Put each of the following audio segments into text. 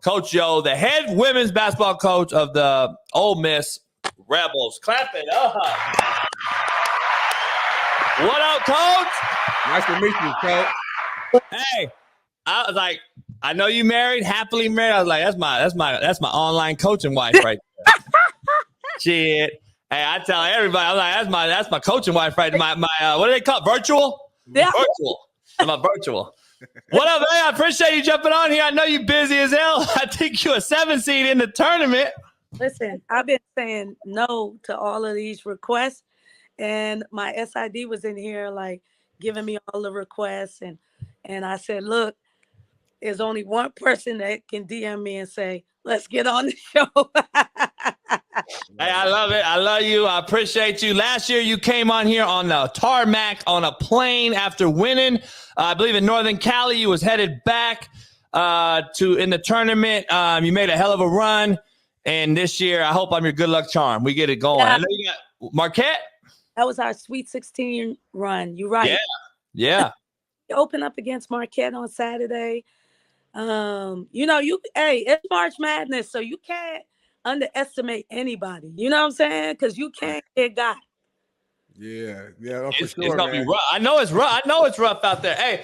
Coach Yo, the head women's basketball coach of the Ole Miss Rebels. Clap it up. What up, Coach? Nice to meet you, Coach. Hey, I was like, I know you married, happily married. I was like, that's my online coaching wife right there. Shit. Hey, I tell everybody, I'm like, that's my coaching wife right there. My what do they call it? Virtual? Yeah. Virtual. I'm a virtual. What up, man? I appreciate you jumping on here. I know you busy as hell. I think you're a 7 seed in the tournament. Listen, I've been saying no to all of these requests, and my SID was in here like giving me all the requests, and I said, look, there's only one person that can DM me and say, let's get on the show. Hey, I love it. I love you. I appreciate you. Last year, you came on here on the tarmac on a plane after winning. I believe in Northern Cali, you was headed back in the tournament. You made a hell of a run. And this year, I hope I'm your good luck charm. We get it going. Yeah. I know you got Marquette. That was our Sweet 16 run. You're right. Yeah. We open up against Marquette on Saturday. It's March Madness, so you can't underestimate anybody. You know what I'm saying? Because you can't get got. Yeah, It's gonna be rough. I know it's rough. I know it's rough out there. Hey,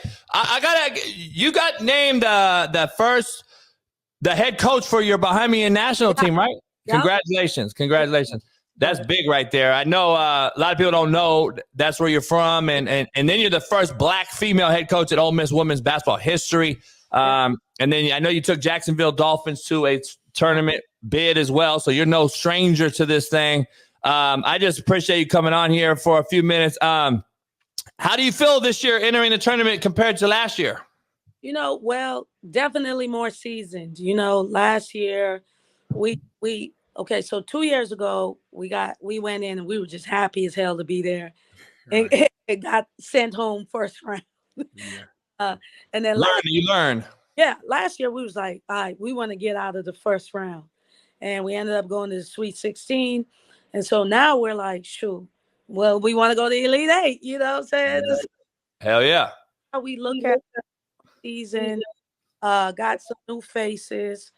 you got named the head coach for your Bahamian national team, right? Yeah. Congratulations. That's big right there. I know a lot of people don't know that's where you're from, and then you're the first Black female head coach at Ole Miss women's basketball history. And then I know you took Jacksonville Dolphins to a tournament bid as well, so you're no stranger to this thing. I just appreciate you coming on here for a few minutes. How do you feel this year entering the tournament compared to last year? Well, definitely more seasoned. Last year so 2 years ago we went in and we were just happy as hell to be there. Right. And it got sent home first round. Yeah. And then you learn. Yeah, last year we was like, all right, we want to get out of the first round. And we ended up going to the Sweet 16. And so now we're like, shoot, well, we want to go to the Elite 8, you know what I'm saying? Hell yeah. How we look at the season, got some new faces.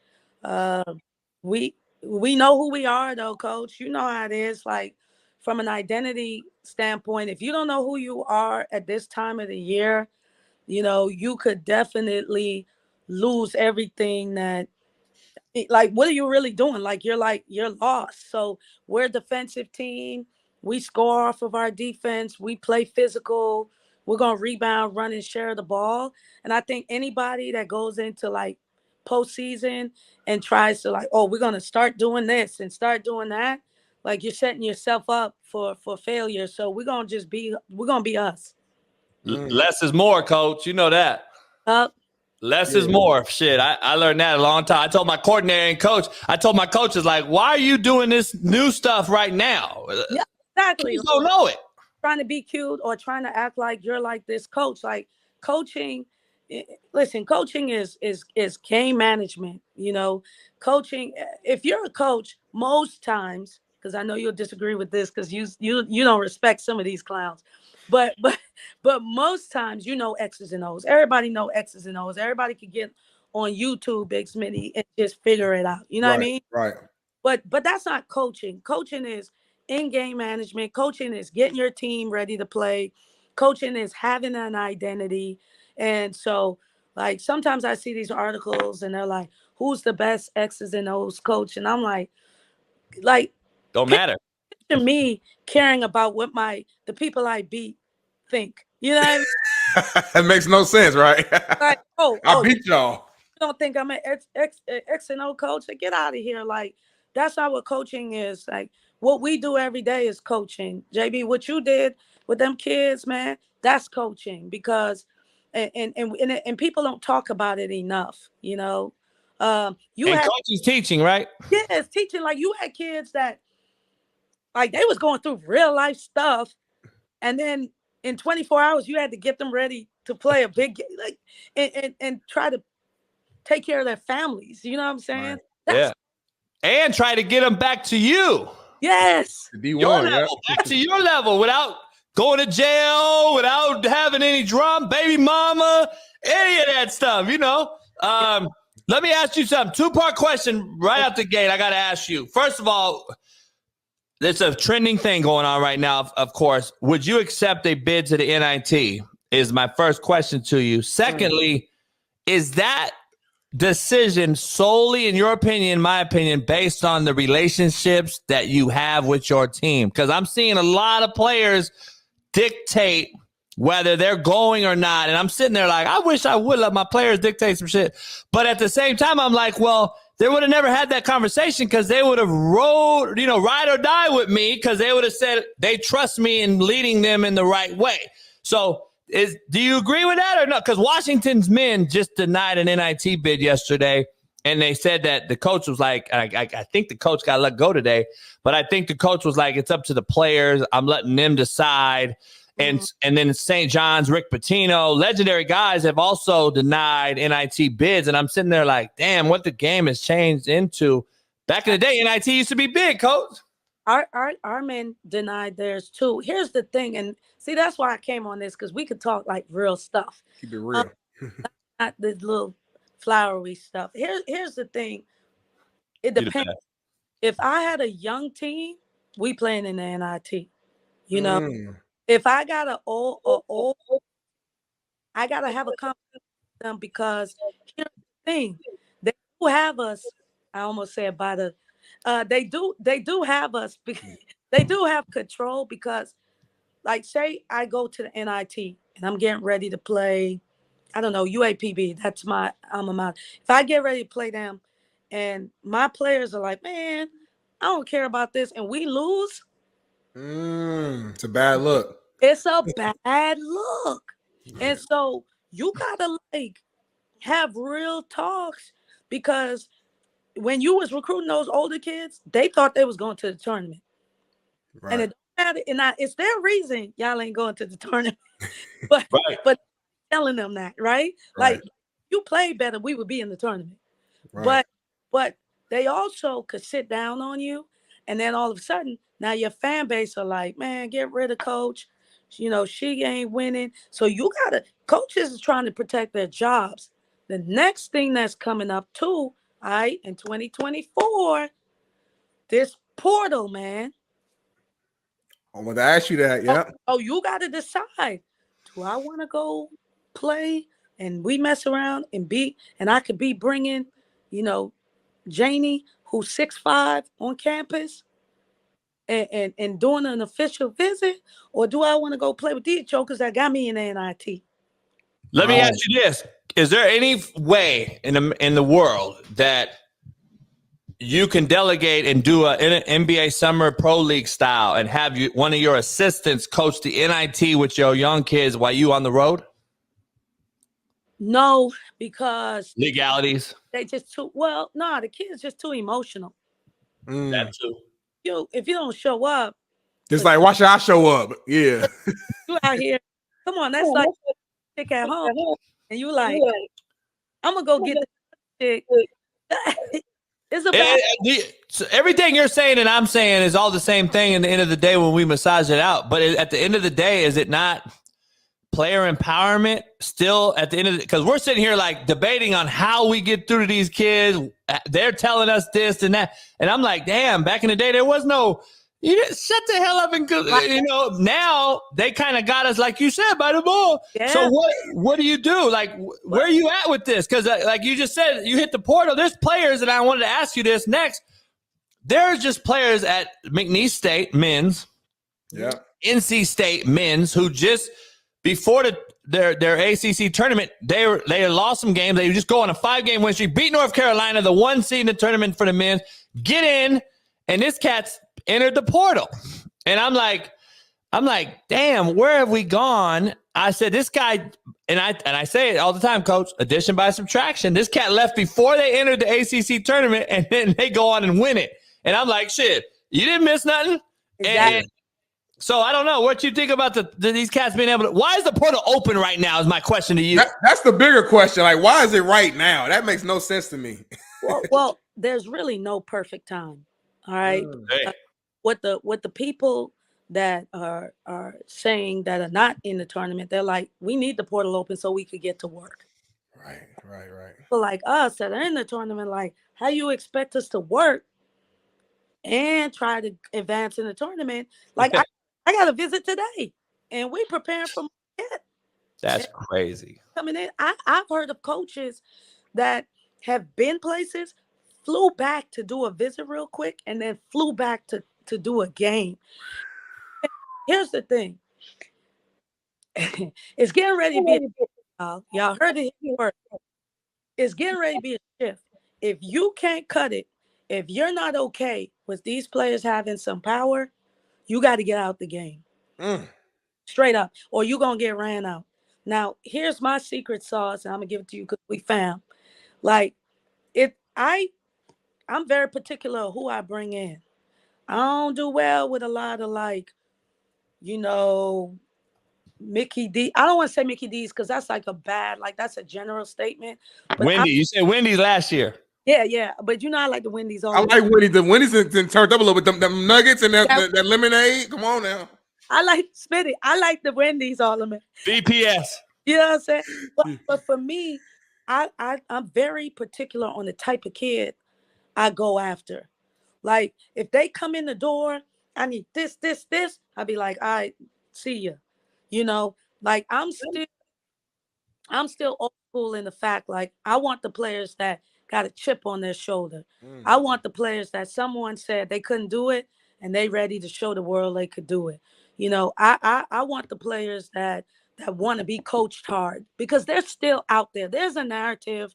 We know who we are, though, Coach. You know how it is. Like, from an identity standpoint, if you don't know who you are at this time of the year, you could definitely lose everything that, like, what are you really doing? You're lost. So we're a defensive team. We score off of our defense. We play physical. We're going to rebound, run, and share the ball. And I think anybody that goes into, like, postseason and tries to, like, we're going to start doing this and start doing that, like, you're setting yourself up for failure. So we're going to be us. Less is more, Coach. You know that. Less is more. Shit, I learned that a long time. I told my coordinator and coach, my coaches, like, why are you doing this new stuff right now? Yeah, exactly. You don't know it. Trying to be cute or trying to act like you're like this coach. Like, coaching, listen, coaching is game management. Coaching, if you're a coach, most times, because I know you'll disagree with this because you don't respect some of these clowns. But most times, X's and O's. Everybody know X's and O's. Everybody could get on YouTube, Big Smitty, and just figure it out. You know what I mean? Right. But that's not coaching. Coaching is in-game management. Coaching is getting your team ready to play. Coaching is having an identity. And so, like, sometimes I see these articles and they're like, who's the best X's and O's coach? And I'm like, don't matter. To me, caring about what the people I beat think. You know what I mean? That makes no sense, right? Like, I beat y'all. You don't think I'm an X and O coach? Like, get out of here. Like, that's not what coaching is. Like, what we do every day is coaching. JB, what you did with them kids, man, that's coaching, because and people don't talk about it enough, Coaching's teaching, right? Yeah, it's teaching. Like, you had kids that, like, they was going through real life stuff, and then in 24 hours you had to get them ready to play a big game, like, and try to take care of their families. You know what I'm saying? Right. And try to get them back to you. Yes. Your level, back to your level, without going to jail, without having any drama, baby mama, any of that stuff. Let me ask you something. Two-part question right out the gate. I got to ask you. First of all, there's a trending thing going on right now, of course. Would you accept a bid to the NIT is my first question to you. Secondly, is that decision solely, in your opinion, my opinion, based on the relationships that you have with your team? Because I'm seeing a lot of players dictate whether they're going or not. And I'm sitting there like, I wish I would let my players dictate some shit. But at the same time, I'm like, well, they would have never had that conversation because they would have rode, ride or die with me because they would have said they trust me in leading them in the right way. So do you agree with that or not? Because Washington's men just denied an NIT bid yesterday. And they said that the coach was like, I think the coach got let go today, but I think the coach was like, it's up to the players. I'm letting them decide. And then St. John's, Rick Pitino, legendary guys have also denied NIT bids. And I'm sitting there like, damn, what the game has changed into. Back in the day, NIT used to be big, coach. Our men denied theirs too. Here's the thing, and see, that's why I came on this, because we could talk like real stuff. Keep it real. Not the little flowery stuff. Here's the thing. It depends. If I had a young team, we playing in the NIT. If I got an old, I gotta have a conversation with them, because here's the thing: they do have us. I almost said by the, they do have us. They do have control, because, like, say I go to the NIT and I'm getting ready to play, I don't know, UAPB. That's my alma mater. If I get ready to play them, and my players are like, man, I don't care about this, and we lose. It's a bad look. It's a bad look. And so you gotta have real talks, because when you was recruiting those older kids, they thought they was going to the tournament. Right. And it don't matter, and it's their reason y'all ain't going to the tournament. but telling them that, right? Like, you played better, we would be in the tournament. Right. But they also could sit down on you, and then all of a sudden, now your fan base are like, man, get rid of coach. She ain't winning. So coaches is trying to protect their jobs. The next thing that's coming up too, in 2024, this portal, man. I want to ask you that, yeah. Oh, you got to decide. Do I want to go play and we mess around and I could be bringing, Janie, who's 6'5", on campus, and doing an official visit, or do I want to go play with these jokers that got me in the NIT? Let me ask you this. Is there any way in the world that you can delegate and do an NBA Summer Pro League style and have one of your assistants coach the NIT with your young kids while you on the road? No, because legalities. They just the kids just too emotional. That too. If you don't show up, just like, why should I show up? Yeah. You out here. Come on, that's like chick at home. And you like, I'm gonna go get the chick. It's about so everything you're saying and I'm saying is all the same thing at the end of the day when we massage it out. But at the end of the day, is it not player empowerment still at the end of it? Because we're sitting here like debating on how we get through to these kids. They're telling us this and that. And I'm like, damn, back in the day, there was no, you didn't shut the hell up and now they kind of got us, like you said, by the ball. Yeah. So what do you do? Like, where are you at with this? Because like you just said, you hit the portal. There's players, and I wanted to ask you this next. There's just players at McNeese State men's, NC State men's, who just before their ACC tournament, they lost some games. They just go on a 5-game win streak, beat North Carolina, the 1 seed in the tournament for the men, get in, and this cat's entered the portal. And I'm like, damn, where have we gone? I said, this guy, and I say it all the time, coach, addition by subtraction. This cat left before they entered the ACC tournament, and then they go on and win it. And I'm like, shit, you didn't miss nothing. Exactly. And so I don't know what you think about these cats being able to. Why is the portal open right now? Is my question to you. That's the bigger question. Like, why is it right now? That makes no sense to me. Well, there's really no perfect time. All right. Hey. What the people that are saying that are not in the tournament, they're like, we need the portal open so we could get to work. Right. People like us that are in the tournament, like, how you expect us to work and try to advance in the tournament? Like, I got a visit today, and we preparing for it. That's crazy. Coming in, I've heard of coaches that have been places, flew back to do a visit real quick, and then flew back to do a game. Here's the thing. It's getting ready to be y'all heard it word. It's getting ready to be a shift. If you can't cut it, if you're not okay with these players having some power, you got to get out the game. Straight up, or you're gonna get ran out. Now, here's my secret sauce, and I'm gonna give it to you because we found. Like, I'm very particular of who I bring in. I don't do well with a lot of, like, Mickey D. I don't want to say Mickey D's because that's like that's a general statement. But Wendy, you said Wendy's last year. Yeah. But I like the Wendy's. I like Wendy's. The Wendy's and turned up a little bit. Them nuggets and that lemonade. Come on now. I like Smitty. I like the Wendy's Alum. BPS. You know what I'm saying? But for me, I'm very particular on the type of kid I go after. Like, if they come in the door, I need this. I'd be like, all right, see ya. Like, I'm still old school in the fact, like, I want the players that got a chip on their shoulder. I want the players that someone said they couldn't do it and they ready to show the world they could do it. I want the players that want to be coached hard because they're still out there. There's a narrative.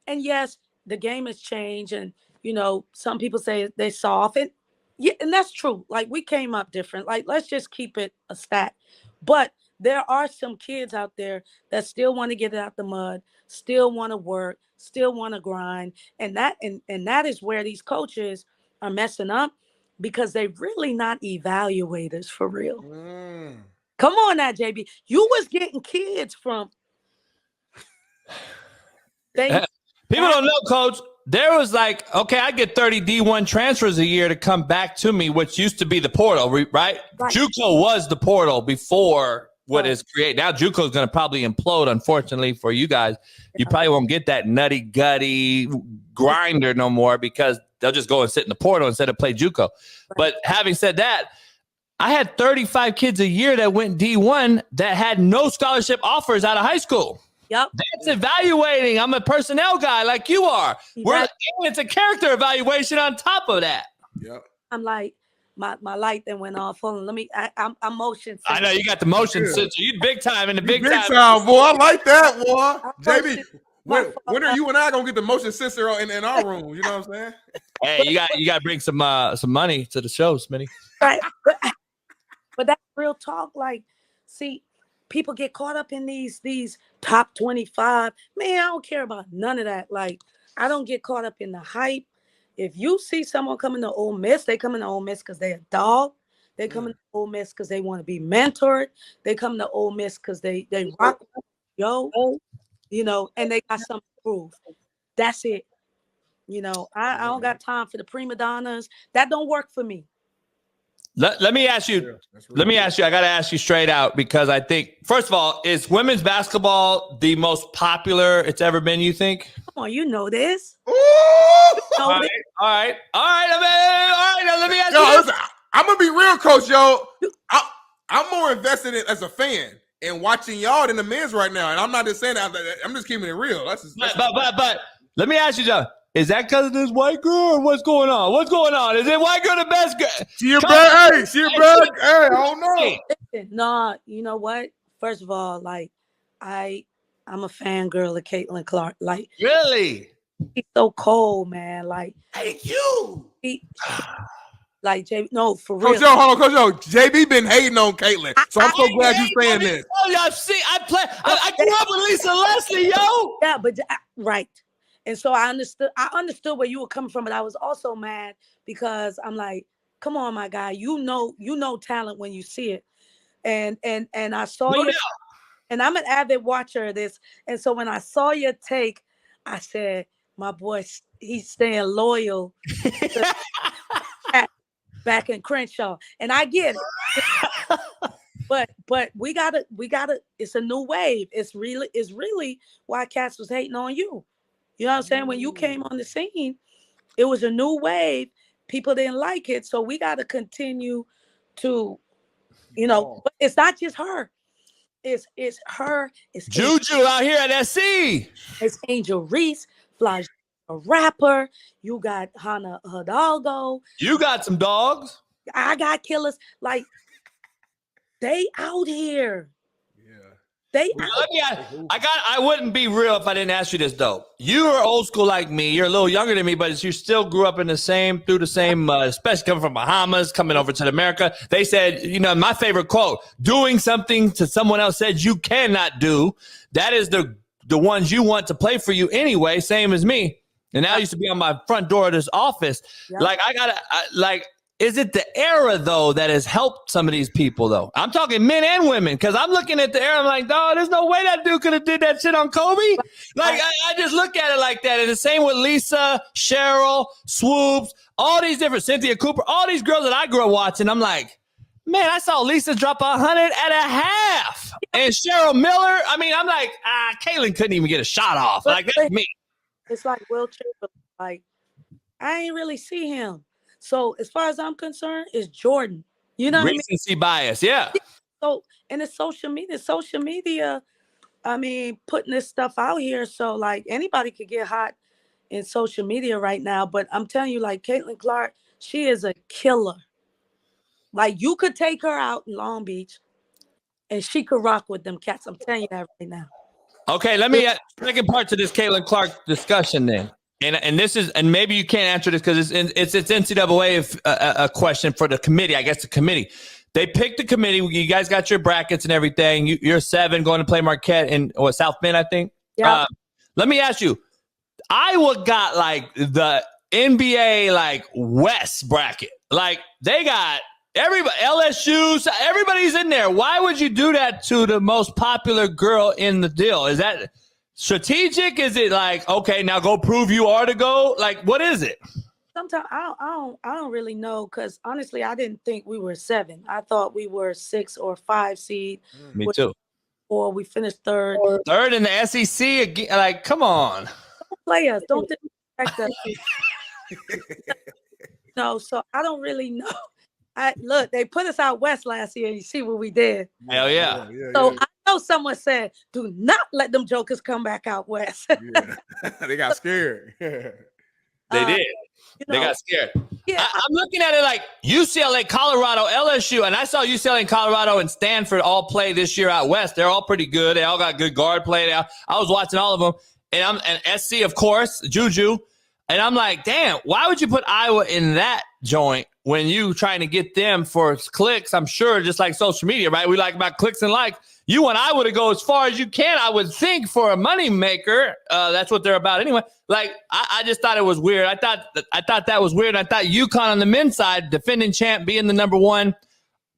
And yes, the game has changed. And, some people say they're soft. And yeah, and that's true. Like, we came up different. Like, let's just keep it a stat. But there are some kids out there that still want to get it out the mud, still want to work, still want to grind. And that is where these coaches are messing up because they're really not evaluators for real. Come on now, JB. You was getting kids from. People don't know, Coach. There was like, okay, I get 30 D1 transfers a year to come back to me, which used to be the portal, right? JUCO was the portal before what is created. Now JUCO is going to probably implode, unfortunately, for you guys. You probably won't get that nutty, gutty grinder no more because they'll just go and sit in the portal instead of play JUCO. But having said that, I had 35 kids a year that went D1 that had no scholarship offers out of high school. Yep. That's evaluating. I'm a personnel guy like you are. It's a character evaluation on top of that. Yep. I'm like, my light then went off. Hold on, I'm motion sensor. I know you got the motion sensor. You big time in the big time. Boy. I like that, boy. JB, when are you and I gonna get the motion sensor in our room? You know what I'm saying? Hey, you got to bring some money to the show, Smitty. Right. But that's real talk. Like, see, people get caught up in these top 25. Man, I don't care about none of that. Like, I don't get caught up in the hype. If you see someone coming to Ole Miss, they come into Ole Miss because they're a dog. They come into Ole Miss because they want to be mentored. They come to Ole Miss because they rock, and they got something to prove. That's it. I don't got time for the prima donnas. That don't work for me. Let me ask you. Let me ask you. I got to ask you straight out because I think, first of all, is women's basketball the most popular it's ever been? You think? Come on, you know this. Ooh! All right. Now let me ask you. Listen, I'm gonna be real, Coach. I'm more invested in as a fan in watching y'all than the men's right now, and I'm not just saying that. I'm just keeping it real. But let me ask you, John. Is that because of this white girl? Or what's going on? Is it white girl the best girl? She a bad. Hey, I don't know. No, you know what? First of all, like, I'm a fangirl of Caitlin Clark. Like, really? She's so cold, man. Like, thank you. Like, JB, no, for real. Coach, JB been hating on Caitlin, so I'm so glad you're saying this. I grew up with Lisa Leslie, yo. Yeah, but right. And so I understood where you were coming from, but I was also mad because I'm like, come on, my guy, you know talent when you see it. And I saw you, and I'm an avid watcher of this. And so when I saw your take, I said, my boy, he's staying loyal back in Crenshaw. And I get it. But we gotta. It's a new wave. It's really why cats was hating on you. You know what I'm saying? When you came on the scene, it was a new wave. People didn't like it, so we gotta continue to, But it's not just her. It's her. It's Juju out here at SC. It's Angel Reese, Flaj, a rapper. You got Hannah Hidalgo. You got some dogs. I got killers. Like, they out here. Yeah. I wouldn't be real if I didn't ask you this though. You are old school like me. You're a little younger than me, but you still grew up through the same, especially coming from Bahamas, coming over to America. They said, my favorite quote, doing something to someone else said you cannot do. That is the ones you want to play for you anyway, same as me. And now I used to be on my front door of this office. Yep. Is it the era, though, that has helped some of these people, though? I'm talking men and women, because I'm looking at the era, I'm like, dog, there's no way that dude could have did that shit on Kobe. Like, I just look at it like that. And the same with Lisa, Cheryl, Swoops, all these different, Cynthia Cooper, all these girls that I grew up watching. I'm like, man, I saw Lisa drop 100.5. And Cheryl Miller, I'm like, Kaylin couldn't even get a shot off. Like, that's me. It's like Will Chamberlain. Like, I ain't really see him. So as far as I'm concerned, it's Jordan. You know what I mean? Recency bias, yeah. So, and it's social media. Putting this stuff out here. So like anybody could get hot in social media right now. But I'm telling you, like Caitlin Clark, she is a killer. Like you could take her out in Long Beach and she could rock with them cats. I'm telling you that right now. Okay, let me second part to this Caitlin Clark discussion then. And this is, and maybe you can't answer this because it's NCAA a question for the committee. I guess the committee, they picked the committee. You guys got your brackets and everything. You're 7 going to play Marquette in South Bend, I think. Yeah. Let me ask you, Iowa got like the NBA like West bracket. Like they got everybody, LSU, everybody's in there. Why would you do that to the most popular girl in the deal? Is that strategic? Is it like, okay, now go prove you are to go? Like, what is it? Sometimes I don't really know, because honestly, I didn't think we were 7. I thought we were 6 or 5 seed. Me too. Or we finished 3rd. 3rd in the SEC again. Like, come on. Don't play us. Don't disrespect us. No, so I don't really know. Look, they put us out west last year. You see what we did. Hell yeah. So I know someone said, do not let them jokers come back out west. They got scared. They did. They got scared. Yeah. I'm looking at it like UCLA, Colorado, LSU, and I saw UCLA and Colorado and Stanford all play this year out west. They're all pretty good. They all got good guard play. I was watching all of them. And SC, of course, Juju. And I'm like, damn, why would you put Iowa in that joint when you trying to get them for clicks? I'm sure just like social media, right? We like about clicks and likes. You want Iowa to go as far as you can, I would think, for a money maker. That's what they're about anyway. Like, I just thought it was weird. I thought that was weird. I thought UConn on the men's side, defending champ, being the number 1,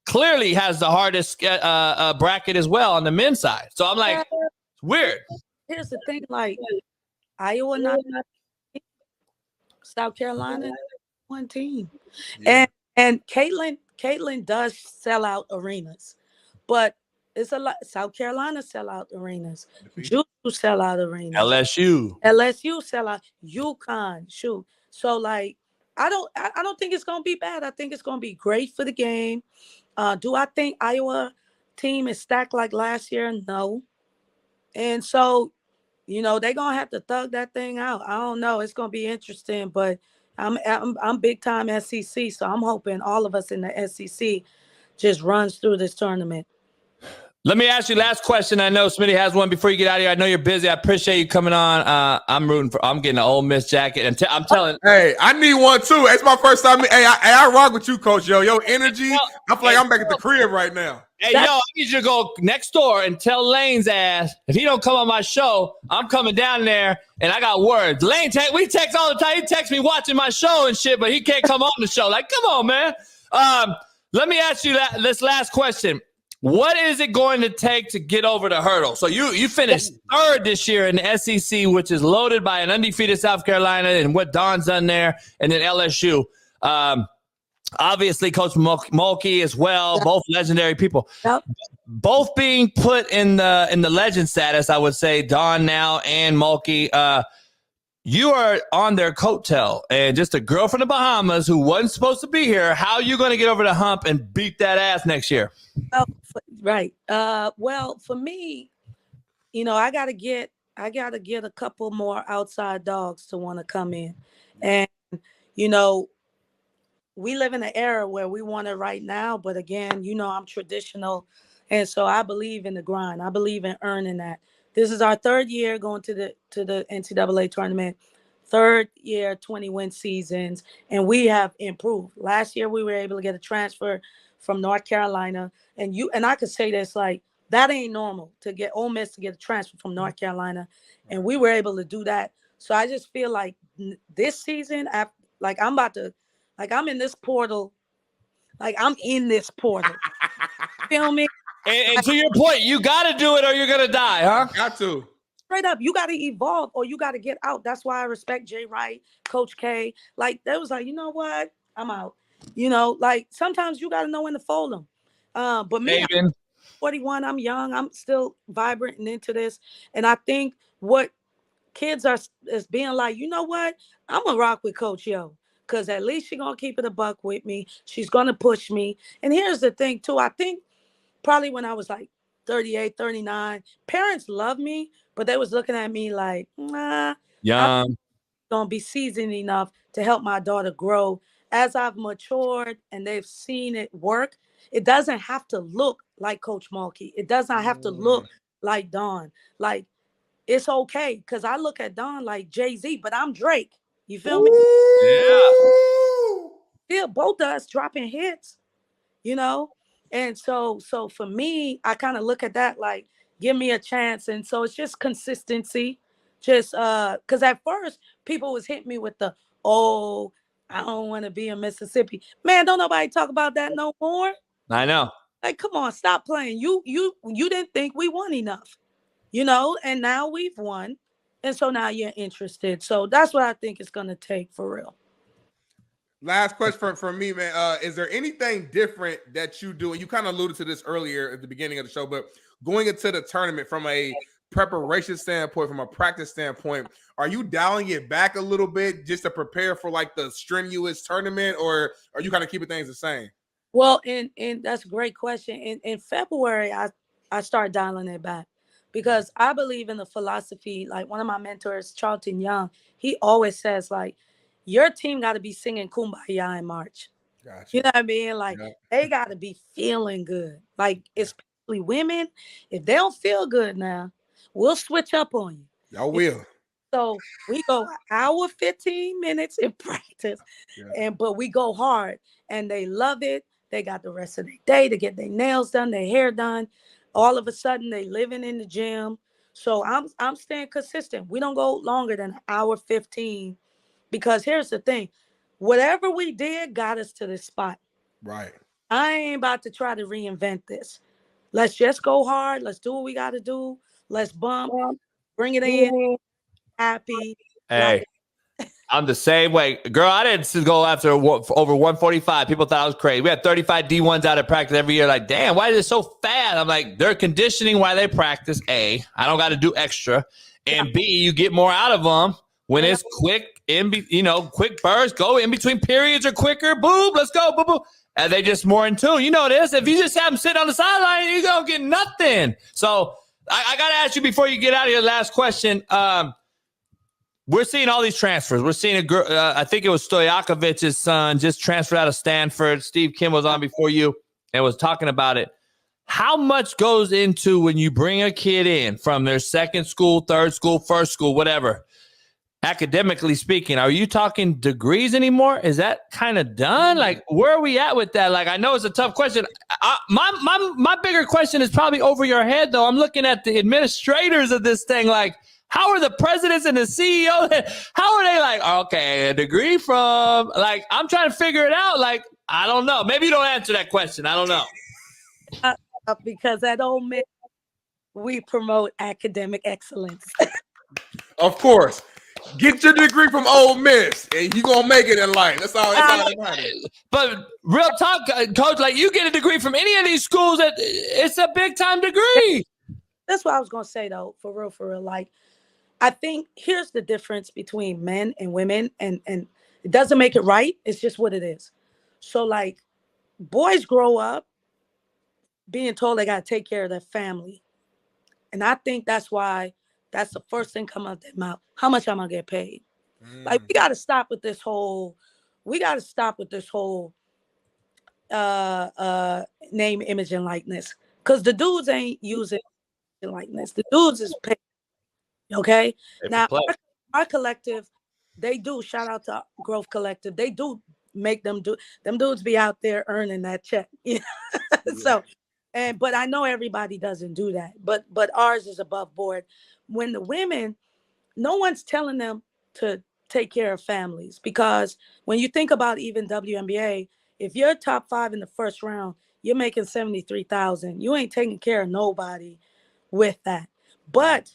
clearly has the hardest bracket as well on the men's side. So I'm like, it's weird. Here's the thing, like Iowa not South Carolina, one team. Yeah. And Caitlin does sell out arenas, but it's a lot. South Carolina sell out arenas. JUCO sell out arenas. LSU sell out. UConn, shoot. So like, I don't think it's gonna be bad. I think it's gonna be great for the game. Do I think Iowa team is stacked like last year? No. And so, they're gonna have to thug that thing out. I don't know. It's gonna be interesting, but I'm big time SEC, so I'm hoping all of us in the SEC just runs through this tournament. Let me ask you last question. I know Smitty has one before you get out of here. I know you're busy. I appreciate you coming on. I'm getting an Ole Miss jacket, and I'm telling. Hey, I need one too. It's my first time. Hey, I rock with you, Coach. Yo, energy. I feel like I'm back at the crib right now. Hey, I need you to go next door and tell Lane's ass if he don't come on my show, I'm coming down there and I got words. Lane, we text all the time. He texts me watching my show and shit, but he can't come on the show. Like, come on, man. Let me ask you this last question. What is it going to take to get over the hurdle? So you finished 3rd this year in the SEC, which is loaded by an undefeated South Carolina and what Don's done there, and then LSU. obviously Coach Mulkey as well, both legendary people. Yep. Both being put in the legend status, I would say, Don now and Mulkey. You are on their coattail, and just a girl from the Bahamas who wasn't supposed to be here. How are you going to get over the hump and beat that ass next year? Oh, right. Well, for me, I gotta get a couple more outside dogs to want to come in, and we live in an era where we want it right now. But again, I'm traditional, and so I believe in the grind. I believe in earning that. This is our third year going to the NCAA tournament, third year, 20-win seasons, and we have improved. Last year, we were able to get a transfer from North Carolina, and I could say this, like, that ain't normal to get Ole Miss to get a transfer from North Carolina, and we were able to do that. So I just feel like this season, I'm in this portal, Feel me? And to your point, you got to do it or you're going to die, huh? Got to. Straight up, you got to evolve or you got to get out. That's why I respect Jay Wright, Coach K. Like, they was like, you know what? I'm out. Like, sometimes you got to know when to fold them. But me, I'm 41, I'm young. I'm still vibrant and into this. And I think what kids is being like, you know what? I'm going to rock with Coach Yo. Because at least she's going to keep it a buck with me. She's going to push me. And here's the thing, too. I think probably when I was like 38, 39, parents loved me, but they was looking at me like, nah, young. I'm going to be seasoned enough to help my daughter grow. As I've matured and they've seen it work, it doesn't have to look like Coach Mulkey. It doesn't have to look like Don. Like, it's okay, because I look at Don like Jay-Z, but I'm Drake. You feel me? Yeah, both of us dropping hits, And so for me, I kind of look at that like, give me a chance. And so it's just consistency. Just because at first people was hitting me with the, I don't want to be in Mississippi. Man, don't nobody talk about that no more. I know. Like, come on, stop playing. You didn't think we won enough, and now we've won. And so now you're interested. So that's what I think it's going to take for real. Last question from me, man. Is there anything different that you do? And you kind of alluded to this earlier at the beginning of the show, but going into the tournament from a preparation standpoint, from a practice standpoint, are you dialing it back a little bit just to prepare for like the strenuous tournament, or are you kind of keeping things the same? Well, and that's a great question. In February, I started dialing it back because I believe in the philosophy. Like, one of my mentors, Charlton Young, he always says, like, your team got to be singing Kumbaya in March. Gotcha. You know what I mean? Like, they got to be feeling good. Like, especially women, if they don't feel good now, we'll switch up on you. Y'all will. So we go an hour, 15 minutes in practice, but we go hard, and they love it. They got the rest of their day to get their nails done, their hair done. All of a sudden, they living in the gym. So I'm staying consistent. We don't go longer than an hour 15, because here's the thing. Whatever we did got us to this spot. Right. I ain't about to try to reinvent this. Let's just go hard. Let's do what we got to do. Let's bump. Bring it in. Happy. Hey. I'm the same way. Girl, I didn't go after over 145. People thought I was crazy. We had 35 D1s out of practice every year. Like, damn, why is it so fast? I'm like, they're conditioning while they practice. A, I don't got to do extra. And B, you get more out of them when it's quick, quick bursts, go in between periods are quicker. Boom, let's go. Boom, boom. And they just more in tune. You know this. If you just have them sitting on the sideline, you don't get nothing. So I got to ask you before you get out of your last question. We're seeing all these transfers. We're seeing a girl, I think it was Stojakovic's son, just transferred out of Stanford. Steve Kim was on before you and was talking about it. How much goes into when you bring a kid in from their second school, third school, first school, whatever? Academically speaking, are you talking degrees anymore? Is that kind of done? Like, where are we at with that? Like, I know it's a tough question. My bigger question is probably over your head, though. I'm looking at the administrators of this thing, like, how are the presidents and the CEOs? How are they like, okay, a degree from, like, I'm trying to figure it out. Like, I don't know. Maybe you don't answer that question. I don't know. Because at Ole Miss, we promote academic excellence. Of course. Get your degree from Ole Miss, and you gonna make it in life. That's all that matters. But real talk, coach, like you get a degree from any of these schools, it's a big time degree. That's what I was gonna say though, for real. Like, I think here's the difference between men and women, and it doesn't make it right. It's just what it is. So like, boys grow up being told they gotta take care of their family, and I think that's why that's the first thing come out their mouth. How much am I gonna get paid? Like, we gotta stop with this whole. Name, image, and likeness, because the dudes ain't using likeness. The dudes is paid. Okay. Now our collective, they do, shout out to Growth Collective. They do make them dudes be out there earning that check. Yeah. So, but I know everybody doesn't do that. But ours is above board. When the women, no one's telling them to take care of families, because when you think about even WNBA, if you're top 5 in the first round, you're making $73,000. You ain't taking care of nobody with that. But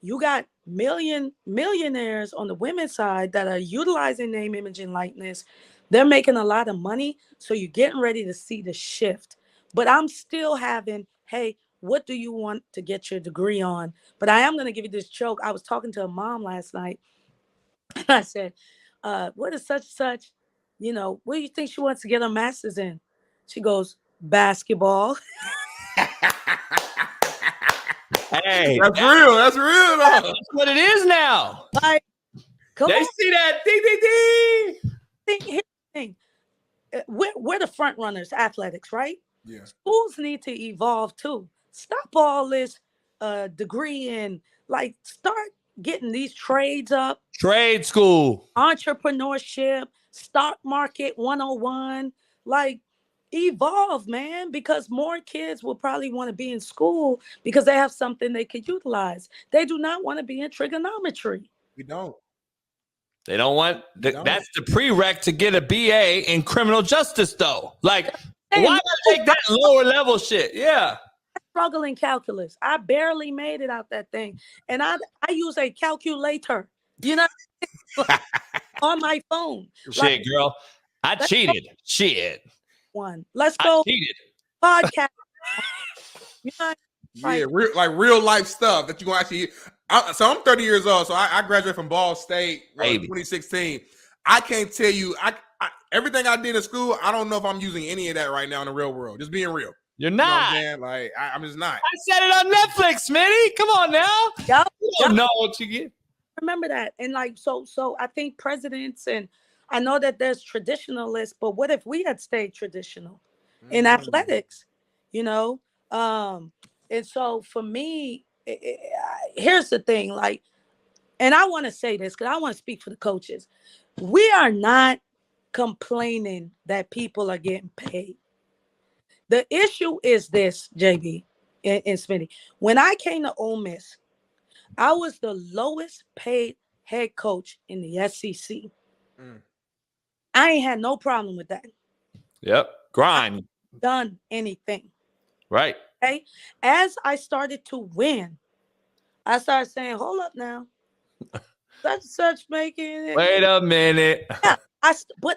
you got millionaires on the women's side that are utilizing name, image, and likeness. They're making a lot of money. So you're getting ready to see the shift. But I'm still having, hey, what do you want to get your degree on? But I am going to give you this joke. I was talking to a mom last night. And I said, what is such, what do you think she wants to get her master's in? She goes, basketball. Hey, that's real. That's real, though. That's what it is now. Like, come they on. see that. Ding, ding, ding. Here's the thing. We're the front runners, athletics, right? Yeah. Schools need to evolve too. Stop all this degree and like start getting these trades up. Trade school. Entrepreneurship, stock market 101. Like, evolve, man, because more kids will probably want to be in school because they have something they could utilize. They do not want to be in trigonometry. We don't. They don't want that's the prereq to get a BA in criminal justice, though. Like, why not take that lower level shit? Yeah. I struggle in calculus. I barely made it out that thing. And I use a calculator, on my phone. Shit, girl. I cheated. Shit. Let's go. I cheated. Podcast. Yeah, real life stuff that you gonna actually. So I'm 30 years old. So I graduated from Ball State in 2016. I can't tell you. Everything I did in school, I don't know if I'm using any of that right now in the real world. Just being real. You're not. You know what I'm saying? I'm just not. I said it on Netflix, Smitty. Come on now. Yep. You don't know what you get. Remember that. And so I think presidents, and I know that there's traditionalists, but what if we had stayed traditional in athletics, and so for me, here's the thing, like, and I want to say this because I want to speak for the coaches. We are not complaining that people are getting paid. The issue is this, JB and Smitty. When I came to Ole Miss, I was the lowest paid head coach in the SEC. I ain't had no problem with that. Yep. Grind. Done anything. Right. Okay. As I started to win, I started saying, hold up now. Such making it. Wait a minute. Yeah,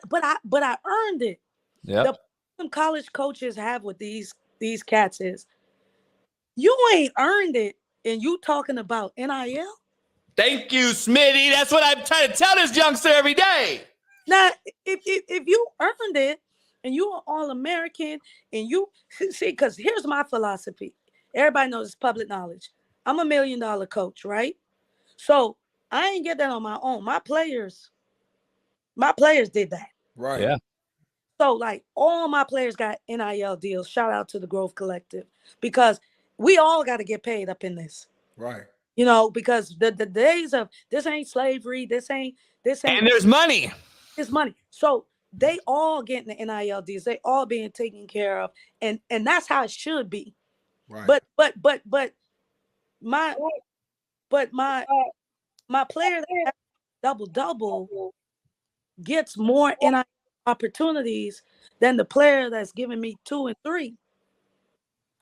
but I earned it. Yeah. The problem college coaches have with these cats is you ain't earned it, and you talking about NIL. Thank you, Smitty. That's what I'm trying to tell this youngster every day. Now, if you earned it and you are All-American and you see, because here's my philosophy. Everybody knows it's public knowledge. I'm $1 million coach, right? So I ain't get that on my own. My players did that. Right. Yeah. So like all my players got NIL deals. Shout out to the Growth Collective, because we all got to get paid up in this. Right. Because the days of this ain't slavery, this ain't. And there's money. It's money. So they all getting the NIL deals. They all being taken care of, and that's how it should be. Right. But my player that has double gets more NIL opportunities than the player that's giving me 2 and 3.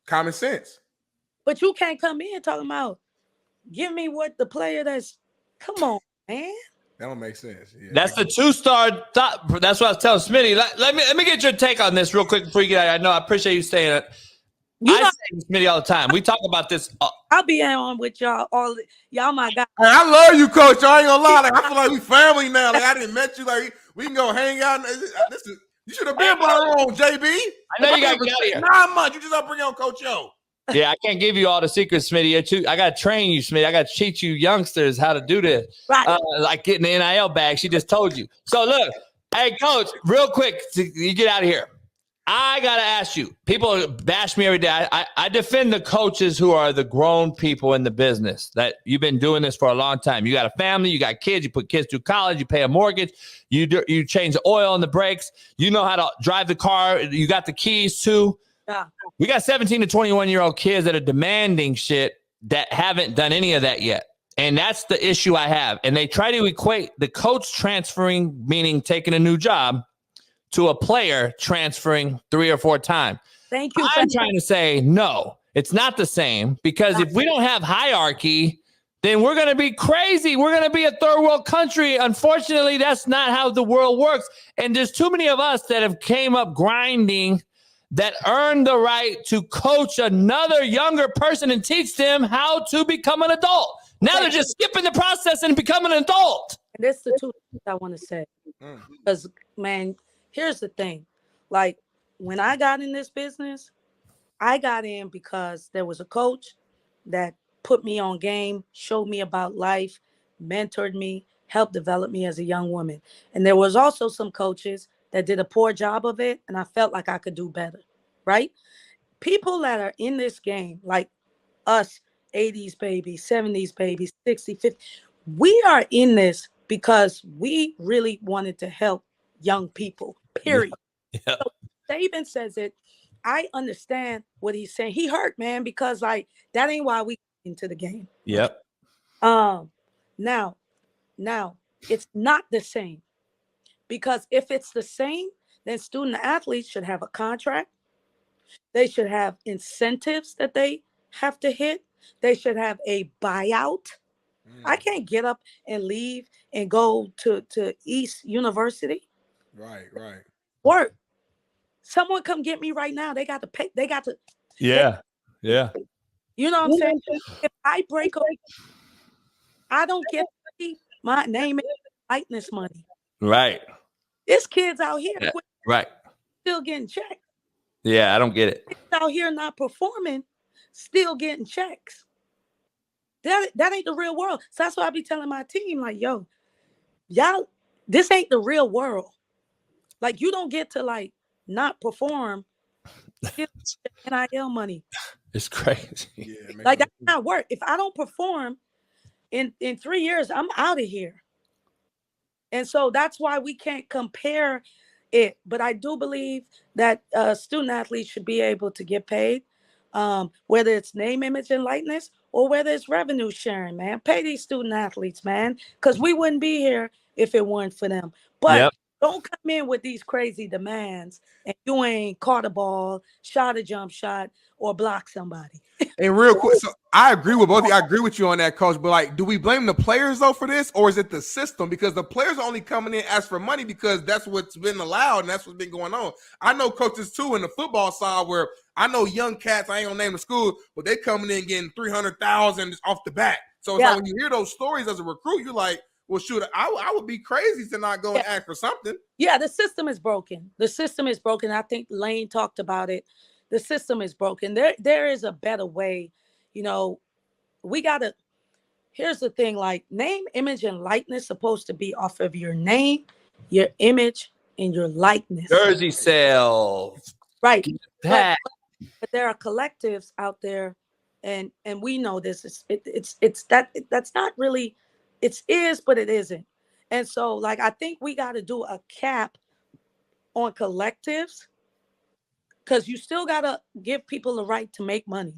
Common sense. But you can't come in talking about give me what the player that's Come on, man. That don't make sense. Yeah, That's the 2-star thought. That's what I was telling Smitty. Let me get your take on this real quick before you get out. I know I appreciate you saying it. I say Smitty all the time. We talk about this. I'll be on with y'all y'all my guys. Hey, I love you, Coach. I ain't gonna lie. Like, I feel like we family now. Like I didn't met you. Like we can go hang out. You should have been brought on, JB. I know you got to get out of here. 9 months. You just up bring on Coach Yo. Yeah, I can't give you all the secrets, Smitty. I got to train you, Smitty. I got to teach you youngsters how to do this. Right. Like getting the NIL bag. She just told you. So look, hey, Coach, real quick, you get out of here. I got to ask you. People bash me every day. I defend the coaches who are the grown people in the business. That you've been doing this for a long time. You got a family. You got kids. You put kids through college. You pay a mortgage. You change the oil in the brakes. You know how to drive the car. You got the keys too. Yeah. We got 17 to 21-year-old kids that are demanding shit that haven't done any of that yet. And that's the issue I have. And they try to equate the coach transferring, meaning taking a new job, to a player transferring 3 or 4 times. Thank you. I'm trying to say, no, it's not the same, because if we don't have hierarchy, then we're going to be crazy. We're going to be a third world country. Unfortunately, that's not how the world works. And there's too many of us that have came up grinding that earned the right to coach another younger person and teach them how to become an adult. Now they're just skipping the process and becoming an adult. And that's the 2 things I want to say. Because, man, here's the thing. Like, when I got in this business, I got in because there was a coach that put me on game, showed me about life, mentored me, helped develop me as a young woman. And there was also some coaches that did a poor job of it, and I felt like I could do better, right? People that are in this game, like us, 80s babies, 70s babies, 60s, 50s, we are in this because we really wanted to help young people, period. Yeah. So Saban says it. I understand what he's saying. He hurt, man, because like that ain't why we into the game. Yep. Now it's not the same, because if it's the same, then student athletes should have a contract. They should have incentives that they have to hit. They should have a buyout. I can't get up and leave and go to East University. Right. Work. Someone come get me right now. They got to pay. They got to. Yeah. You know what I'm saying? If I break up, I don't get my name and likeness money. Right. There's kids out here Right. still getting checked. Yeah, I don't get it. Kids out here not performing, still getting checks. That ain't the real world. So that's why I be telling my team, like, yo, y'all, this ain't the real world. Like, you don't get to like not perform, get NIL money. It's crazy. Yeah, like that's not work. If I don't perform in 3 years, I'm out of here. And so that's why we can't compare it. But I do believe that student athletes should be able to get paid, whether it's name, image, and likeness, or whether it's revenue sharing, man. Pay these student athletes, man, because we wouldn't be here if it weren't for them. But don't come in with these crazy demands and you ain't caught a ball, shot a jump shot, or blocked somebody. And real quick, so I agree with both of you. I agree with you on that, Coach. But like, do we blame the players though for this, or is it the system? Because the players are only coming in ask for money because that's what's been allowed and that's what's been going on. I know coaches too in the football side where I know young cats. I ain't gonna name the school, but they coming in getting $300,000 off the bat. So it's like when you hear those stories as a recruit, you're like, well, shoot, I would be crazy to not go and ask for something. Yeah, the system is broken. The system is broken. I think Lane talked about it. The system is broken. There is a better way. You know, we got to, here's the thing, like name, image, and likeness supposed to be off of your name, your image, and your likeness. Jersey sales. Right. But there are collectives out there, and we know this. That's not really, it is, but it isn't. And so, like, I think we got to do a cap on collectives, because you still got to give people the right to make money.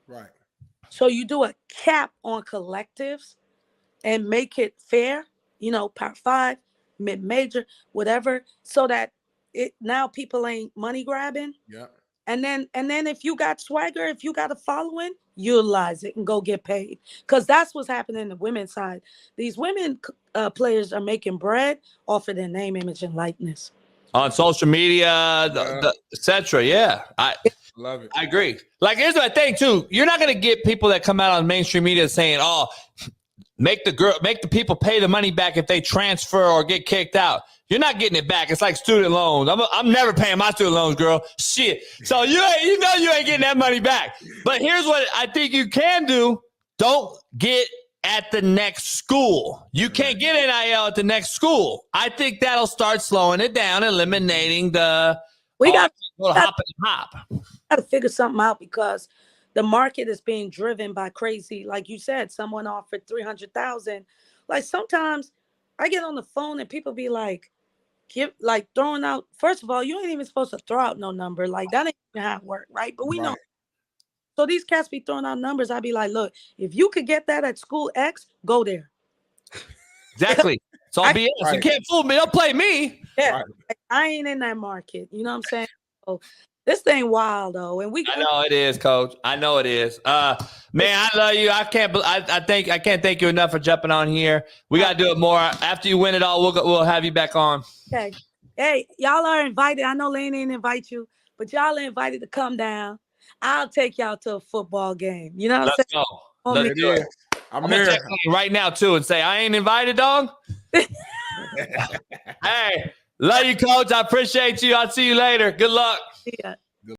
Right. So you do a cap on collectives and make it fair, you know, Power 5, mid-major, whatever, so that now people ain't money grabbing. Yeah. And then if you got swagger, if you got a following, utilize it and go get paid. Because that's what's happening in the women's side. These women players are making bread off of their name, image, and likeness. On social media, etc. Yeah. I love it. I agree. Like, here's the thing, too. You're not going to get people that come out on mainstream media saying, oh, make the people pay the money back if they transfer or get kicked out. You're not getting it back. It's like student loans. I'm never paying my student loans, girl. Shit. So you ain't getting that money back. But here's what I think you can do. Don't get at the next school. You can't get NIL at the next school. I think that'll start slowing it down, eliminating the hop and hop. Got to figure something out because the market is being driven by crazy. Like you said, someone offered $300,000. Like sometimes I get on the phone and people be like, throwing out. First of all, you ain't even supposed to throw out no number. Like that ain't even how it work, right? But we know. So these cats be throwing out numbers. I'd be like, look, if you could get that at school X, go there. Exactly. It's all BS. You can't fool me. Don't play me. Yeah, I ain't in that market. You know what I'm saying? So this thing wild though, and I know it is, Coach. I know it is. Man, I love you. I can't thank you enough for jumping on here. We got to do it more after you win it all. We'll have you back on. Okay. Hey, y'all are invited. I know Lane didn't invite you, but y'all are invited to come down. I'll take y'all to a football game. You know what I'm saying? Go. Let's do it. I'm there gonna text right now too and say I ain't invited, dog. Hey, love you, Coach. I appreciate you. I'll see you later. Good luck. Yeah.